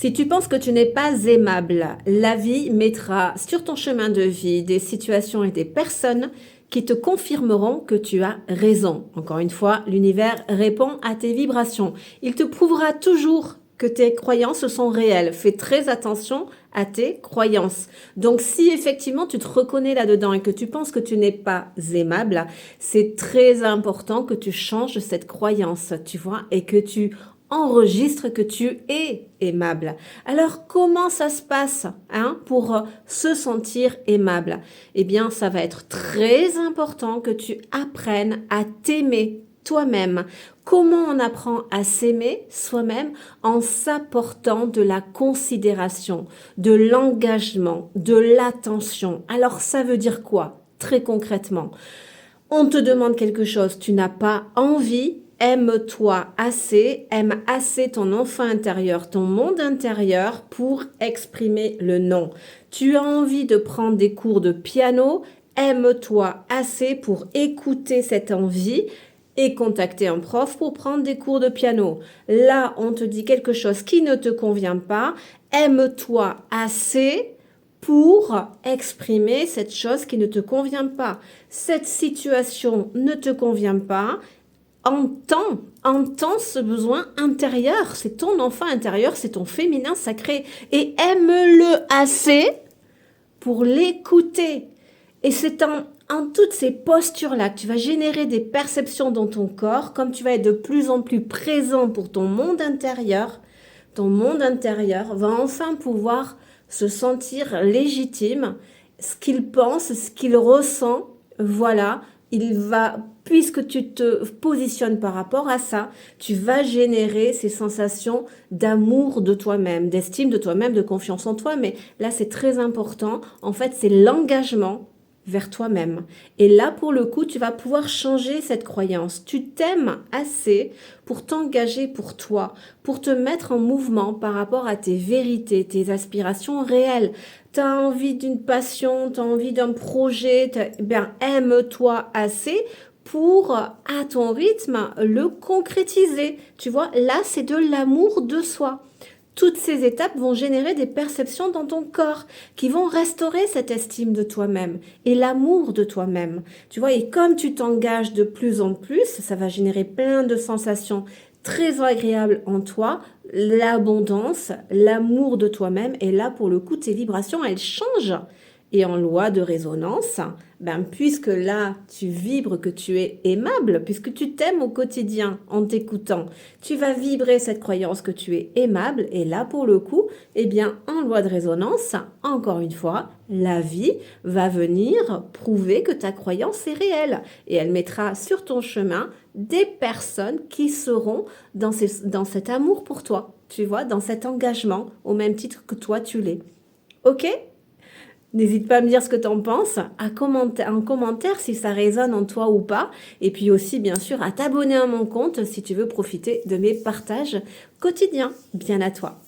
Si tu penses que tu n'es pas aimable, la vie mettra sur ton chemin de vie des situations et des personnes qui te confirmeront que tu as raison. Encore une fois, l'univers répond à tes vibrations. Il te prouvera toujours que tes croyances sont réelles. Fais très attention à tes croyances. Donc, si effectivement tu te reconnais là-dedans et que tu penses que tu n'es pas aimable, c'est très important que tu changes cette croyance, tu vois, et que tu enregistre que tu es aimable. Alors, comment ça se passe pour se sentir aimable? Eh bien, ça va être très important que tu apprennes à t'aimer toi-même. Comment on apprend à s'aimer soi-même? En s'apportant de la considération, de l'engagement, de l'attention. Alors, ça veut dire quoi? Très concrètement, on te demande quelque chose, tu n'as pas envie. Aime-toi assez, aime assez ton enfant intérieur, ton monde intérieur pour exprimer le non. Tu as envie de prendre des cours de piano, aime-toi assez pour écouter cette envie et contacter un prof pour prendre des cours de piano. Là, on te dit quelque chose qui ne te convient pas, aime-toi assez pour exprimer cette chose qui ne te convient pas. Cette situation ne te convient pas. Entends ce besoin intérieur, c'est ton enfant intérieur, c'est ton féminin sacré et aime-le assez pour l'écouter. Et c'est en toutes ces postures-là que tu vas générer des perceptions dans ton corps, comme tu vas être de plus en plus présent pour ton monde intérieur va enfin pouvoir se sentir légitime, ce qu'il pense, ce qu'il ressent, voilà, puisque tu te positionnes par rapport à ça, tu vas générer ces sensations d'amour de toi-même, d'estime de toi-même, de confiance en toi. Mais là, c'est très important. En fait, c'est l'engagement vers toi-même. Et là, pour le coup, tu vas pouvoir changer cette croyance. Tu t'aimes assez pour t'engager pour toi, pour te mettre en mouvement par rapport à tes vérités, tes aspirations réelles. Tu as envie d'une passion, tu as envie d'un projet, aime-toi assez pour, à ton rythme, le concrétiser. Tu vois, là, c'est de l'amour de soi. Toutes ces étapes vont générer des perceptions dans ton corps qui vont restaurer cette estime de toi-même et l'amour de toi-même. Tu vois, et comme tu t'engages de plus en plus, ça va générer plein de sensations très agréables en toi, l'abondance, l'amour de toi-même. Et là, pour le coup, tes vibrations, elles changent. Et en loi de résonance, puisque là, tu vibres que tu es aimable, puisque tu t'aimes au quotidien en t'écoutant, tu vas vibrer cette croyance que tu es aimable. Et là, pour le coup, en loi de résonance, encore une fois, la vie va venir prouver que ta croyance est réelle. Et elle mettra sur ton chemin des personnes qui seront dans cet amour pour toi, tu vois, dans cet engagement, au même titre que toi, tu l'es. Ok ? N'hésite pas à me dire ce que tu en penses, en commentaire si ça résonne en toi ou pas. Et puis aussi, bien sûr, à t'abonner à mon compte si tu veux profiter de mes partages quotidiens. Bien à toi.